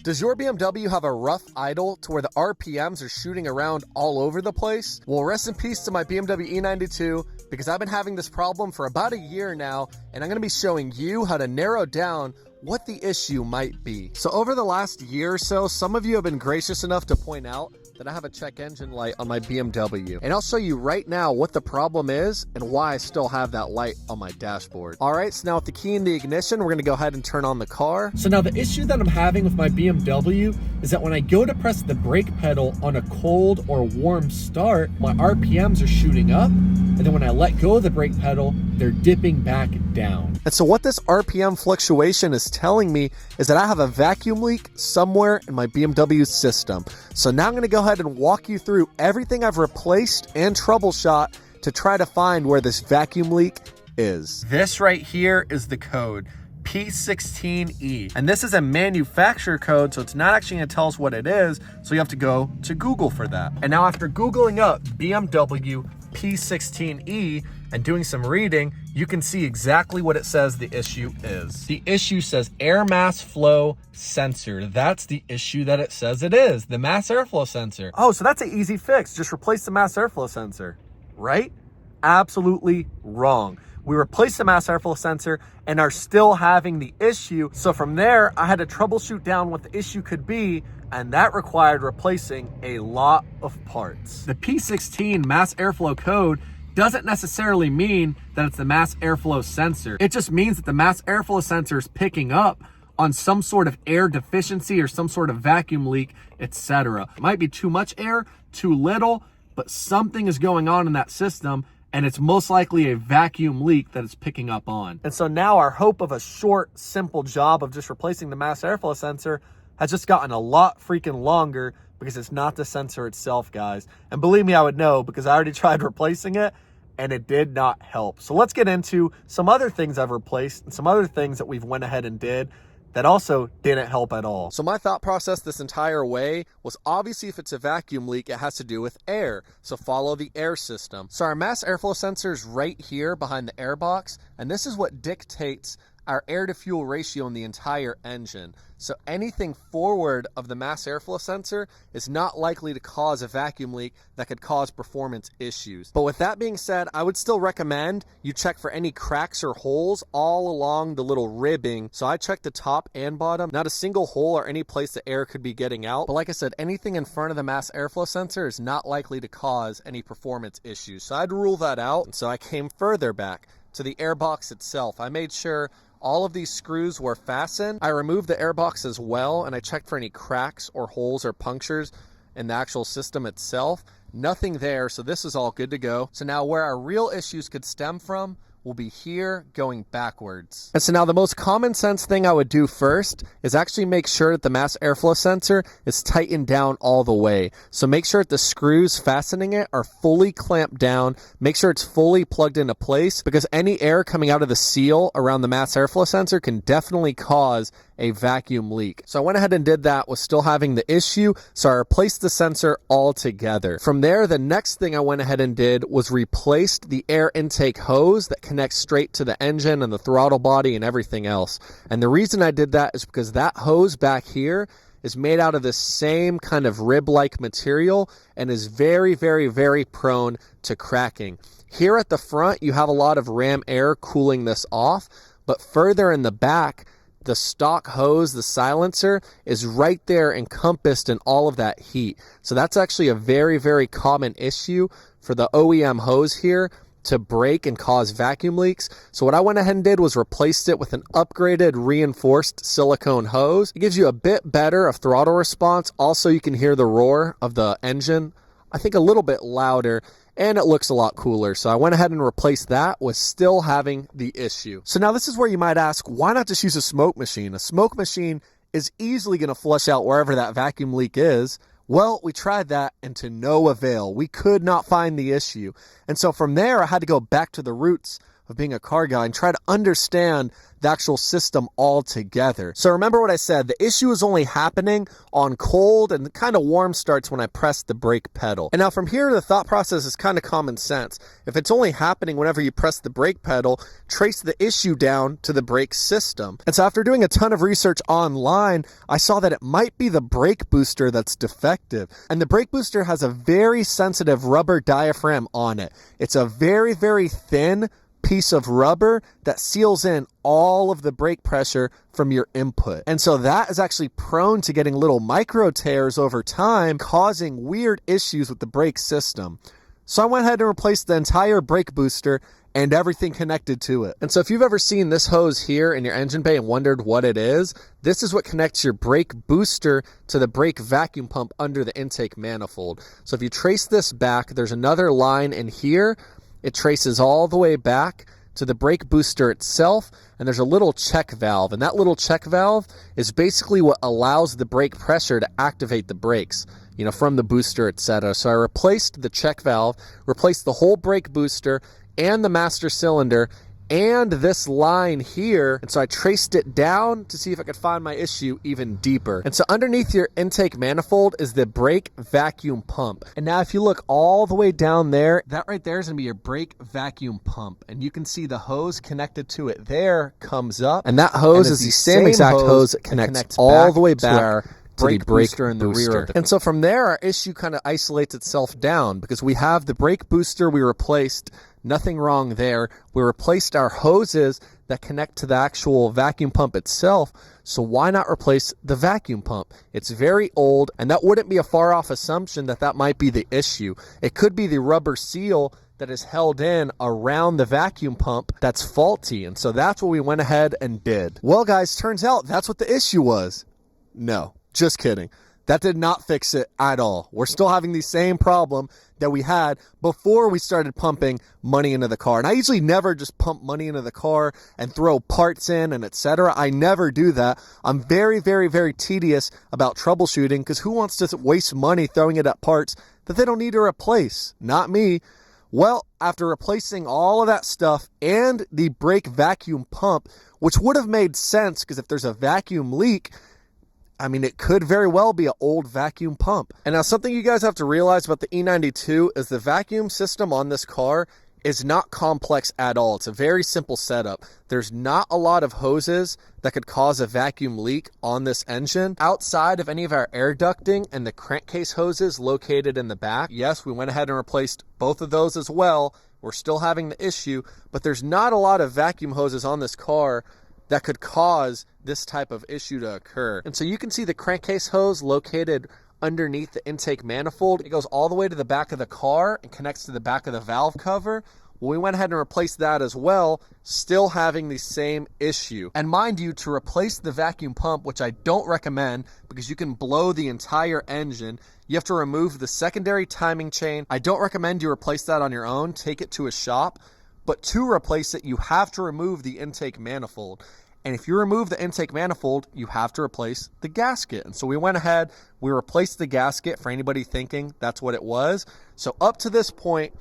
Does your BMW have a rough idle to where the RPMs are shooting around all over the place? Well, rest in peace to my BMW E92, because I've been having this problem for about a year now, and I'm going to be showing you how to narrow down what the issue might be. So over the last year or so, some of you have been gracious enough to point out that I have a check engine light on my BMW. And I'll show you right now what the problem is and why I still have that light on my dashboard. All right, so now with the key in the ignition, we're gonna go ahead and turn on the car. So now the issue that I'm having with my BMW is that when I go to press the brake pedal on a cold or warm start, my RPMs are shooting up. And then when I let go of the brake pedal, they're dipping back down. And so what this RPM fluctuation is telling me is that I have a vacuum leak somewhere in my BMW system. So now I'm gonna go ahead and walk you through everything I've replaced and troubleshot to try to find where this vacuum leak is. This right here is the code, P116E. And this is a manufacturer code, so it's not actually gonna tell us what it is, so you have to go to Google for that. And now after Googling up BMW P116E and doing some reading, you can see exactly what it says the issue is. The issue says air mass flow sensor. That's the issue that it says it is, the mass airflow sensor. Oh, so that's an easy fix. Just replace the mass airflow sensor, right? Absolutely wrong. We replaced the mass airflow sensor and are still having the issue. So from there, I had to troubleshoot down what the issue could be, and that required replacing a lot of parts. The P16 mass airflow code doesn't necessarily mean that it's the mass airflow sensor. It just means that the mass airflow sensor is picking up on some sort of air deficiency or some sort of vacuum leak, etc. It might be too much air, too little, but something is going on in that system, and it's most likely a vacuum leak that it's picking up on. And so now our hope of a short, simple job of just replacing the mass airflow sensor has just gotten a lot freaking longer because it's not the sensor itself, guys. And believe me, I would know because I already tried replacing it and it did not help. So let's get into some other things I've replaced and some other things that we've went ahead and did that also didn't help at all. So my thought process this entire way was obviously if it's a vacuum leak, it has to do with air. So follow the air system. So our mass airflow sensor is right here behind the air box, and this is what dictates our air to fuel ratio in the entire engine. So anything forward of the mass airflow sensor is not likely to cause a vacuum leak that could cause performance issues. But with that being said, I would still recommend you check for any cracks or holes all along the little ribbing. So I checked the top and bottom, not a single hole or any place the air could be getting out. But like I said, anything in front of the mass airflow sensor is not likely to cause any performance issues. So I'd rule that out. And so I came further back to the air box itself. I made sure all of these screws were fastened. I removed the airbox as well, and I checked for any cracks or holes or punctures in the actual system itself. Nothing there, so this is all good to go. So now where our real issues could stem from will be here going backwards. And so now the most common sense thing I would do first is actually make sure that the mass airflow sensor is tightened down all the way. So make sure that the screws fastening it are fully clamped down. Make sure it's fully plugged into place, because any air coming out of the seal around the mass airflow sensor can definitely cause a vacuum leak. So I went ahead and did that with still having the issue, so I replaced the sensor altogether. From there, the next thing I went ahead and did was replaced the air intake hose that connects straight to the engine and the throttle body and everything else. And the reason I did that is because that hose back here is made out of the same kind of rib-like material and is very, very, very prone to cracking. Here at the front, you have a lot of ram air cooling this off, but further in the back, the stock hose, the silencer, is right there encompassed in all of that heat. So that's actually a very, very common issue for the OEM hose here to break and cause vacuum leaks. So what I went ahead and did was replaced it with an upgraded reinforced silicone hose. It gives you a bit better of throttle response. Also, you can hear the roar of the engine, I think a little bit louder, and it looks a lot cooler. So I went ahead and replaced that with still having the issue. So now this is where you might ask, why not just use a smoke machine? A smoke machine is easily going to flush out wherever that vacuum leak is. Well, we tried that and to no avail. We could not find the issue. And so from there, I had to go back to the roots of being a car guy and try to understand the actual system altogether. So remember what I said, the issue is only happening on cold and kind of warm starts when I press the brake pedal. And now from here, the thought process is kind of common sense. If it's only happening whenever you press the brake pedal, trace the issue down to the brake system. And so after doing a ton of research online, I saw that it might be the brake booster that's defective. And the brake booster has a very sensitive rubber diaphragm on it. It's a very, very thin piece of rubber that seals in all of the brake pressure from your input. And so that is actually prone to getting little micro tears over time, causing weird issues with the brake system. So I went ahead and replaced the entire brake booster and everything connected to it. And so if you've ever seen this hose here in your engine bay and wondered what it is, this is what connects your brake booster to the brake vacuum pump under the intake manifold. So if you trace this back, there's another line in here. It traces all the way back to the brake booster itself, and there's a little check valve, and that little check valve is basically what allows the brake pressure to activate the brakes, from the booster, etc. So I replaced the check valve, replaced the whole brake booster and the master cylinder and this line here. And so I traced it down to see if I could find my issue even deeper. And so underneath your intake manifold is the brake vacuum pump. And now if you look all the way down there, that right there is gonna be your brake vacuum pump. And you can see the hose connected to it there comes up. And that hose is the same exact hose that connects all the way back to the brake booster in the rear of the car. And so from there, our issue kind of isolates itself down because we have the brake booster we replaced. Nothing wrong there. We replaced our hoses that connect to the actual vacuum pump itself. So why not replace the vacuum pump? It's very old, and that wouldn't be a far off assumption that might be the issue. It could be the rubber seal that is held in around the vacuum pump that's faulty. And so that's what we went ahead and did. Well, guys, turns out that's what the issue was. No, just kidding. That did not fix it at all. We're still having the same problem that we had before we started pumping money into the car. And I usually never just pump money into the car and throw parts in and etc. I never do that. I'm very, very, very tedious about troubleshooting because who wants to waste money throwing it at parts that they don't need to replace? Not me. Well, after replacing all of that stuff and the brake vacuum pump, which would have made sense because if there's a vacuum leak, it could very well be an old vacuum pump. And now something you guys have to realize about the E92 is the vacuum system on this car is not complex at all. It's a very simple setup. There's not a lot of hoses that could cause a vacuum leak on this engine. Outside of any of our air ducting and the crankcase hoses located in the back, yes, we went ahead and replaced both of those as well. We're still having the issue, but there's not a lot of vacuum hoses on this car that could cause this type of issue to occur. And so you can see the crankcase hose located underneath the intake manifold. It goes all the way to the back of the car and connects to the back of the valve cover. Well, we went ahead and replaced that as well, still having the same issue. And mind you, to replace the vacuum pump, which I don't recommend because you can blow the entire engine, you have to remove the secondary timing chain. I don't recommend you replace that on your own. Take it to a shop. But to replace it, you have to remove the intake manifold. And if you remove the intake manifold, you have to replace the gasket. And so we went ahead, we replaced the gasket for anybody thinking that's what it was. So up to this point,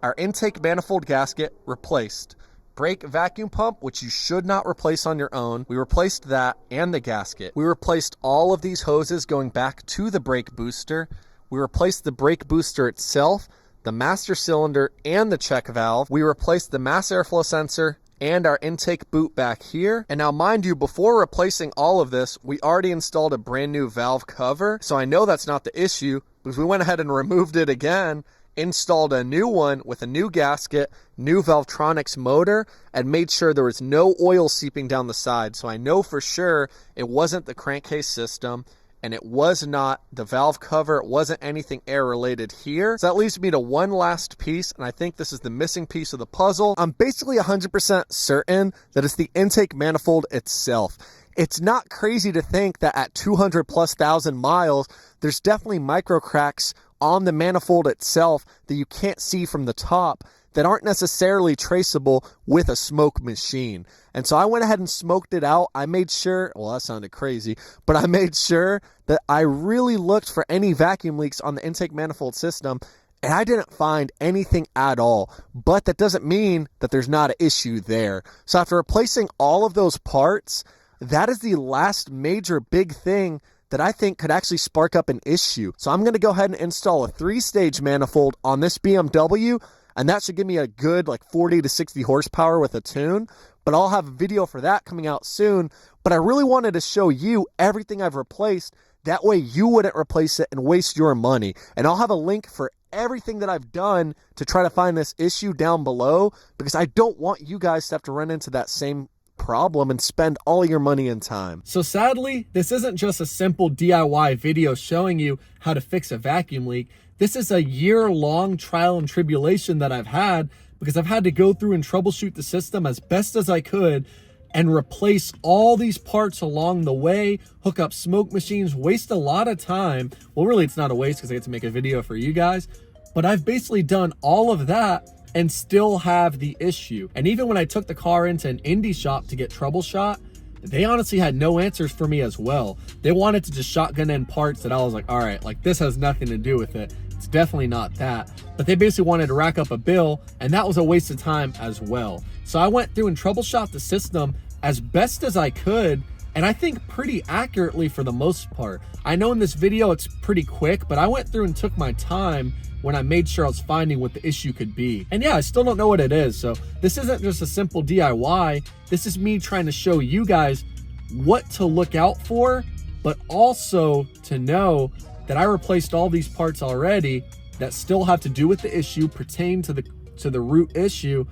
our intake manifold gasket replaced. Brake vacuum pump, which you should not replace on your own, we replaced that and the gasket. We replaced all of these hoses going back to the brake booster. We replaced the brake booster itself, the master cylinder, and the check valve. We replaced the mass airflow sensor and our intake boot back here. And now mind you, before replacing all of this, we already installed a brand new valve cover. So I know that's not the issue because we went ahead and removed it again, installed a new one with a new gasket, new Valvetronics motor, and made sure there was no oil seeping down the side. So I know for sure it wasn't the crankcase system. And it was not the valve cover. It wasn't anything air related here. So that leaves me to one last piece. And I think this is the missing piece of the puzzle. I'm basically 100% certain that it's the intake manifold itself. It's not crazy to think that at 200,000+ miles, there's definitely micro cracks on the manifold itself that you can't see from the top that aren't necessarily traceable with a smoke machine. And so I went ahead and smoked it out. I made sure, well, that sounded crazy, but I made sure that I really looked for any vacuum leaks on the intake manifold system. and I didn't find anything at all. But that doesn't mean that there's not an issue there. So after replacing all of those parts, that is the last major big thing that I think could actually spark up an issue. So I'm going to go ahead and install a 3-stage manifold on this BMW, and that should give me a good like 40 to 60 horsepower with a tune. But I'll have a video for that coming out soon. But I really wanted to show you everything I've replaced. That way you wouldn't replace it and waste your money. And I'll have a link for everything that I've done to try to find this issue down below, because I don't want you guys to have to run into that same problem and spend all your money and time. So sadly, this isn't just a simple DIY video showing you how to fix a vacuum leak. This is a year-long trial and tribulation that I've had, because I've had to go through and troubleshoot the system as best as I could and replace all these parts along the way, hook up smoke machines, waste a lot of time. Well, really, it's not a waste because I get to make a video for you guys, but I've basically done all of that and still have the issue. And even when I took the car into an indie shop to get troubleshot, they honestly had no answers for me as well. They wanted to just shotgun in parts that I was like, all right, like this has nothing to do with it. It's definitely not that. But they basically wanted to rack up a bill, and that was a waste of time as well. So I went through and troubleshot the system as best as I could, and I think pretty accurately for the most part. I know in this video it's pretty quick, but I went through and took my time when I made sure I was finding what the issue could be. And yeah, I still don't know what it is. So this isn't just a simple DIY. This is me trying to show you guys what to look out for, but also to know that I replaced all these parts already that still have to do with the issue, pertain to the root issue,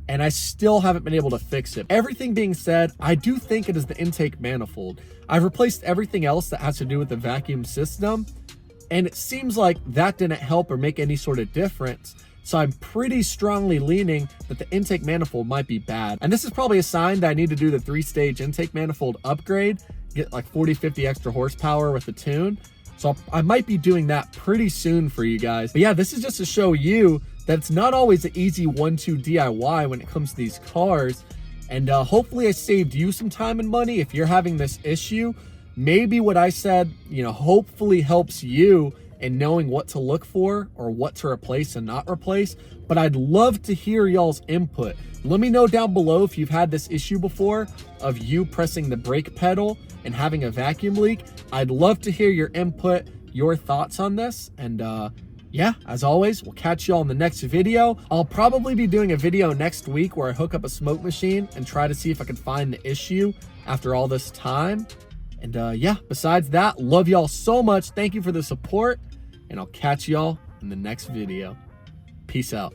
and I still haven't been able to fix it. Everything being said, I do think it is the intake manifold. I've replaced everything else that has to do with the vacuum system, and it seems like that didn't help or make any sort of difference. So I'm pretty strongly leaning that the intake manifold might be bad. And this is probably a sign that I need to do the 3-stage intake manifold upgrade, get like 40, 50 extra horsepower with the tune. So I might be doing that pretty soon for you guys. But yeah, this is just to show you that it's not always an easy 1-2 DIY when it comes to these cars. And hopefully I saved you some time and money if you're having this issue. Maybe what I said, hopefully helps you in knowing what to look for or what to replace and not replace. But I'd love to hear y'all's input. Let me know down below if you've had this issue before of you pressing the brake pedal and having a vacuum leak. I'd love to hear your input, your thoughts on this. And yeah, as always, we'll catch y'all in the next video. I'll probably be doing a video next week where I hook up a smoke machine and try to see if I can find the issue after all this time. And yeah, besides that, love y'all so much. Thank you for the support, and I'll catch y'all in the next video. Peace out.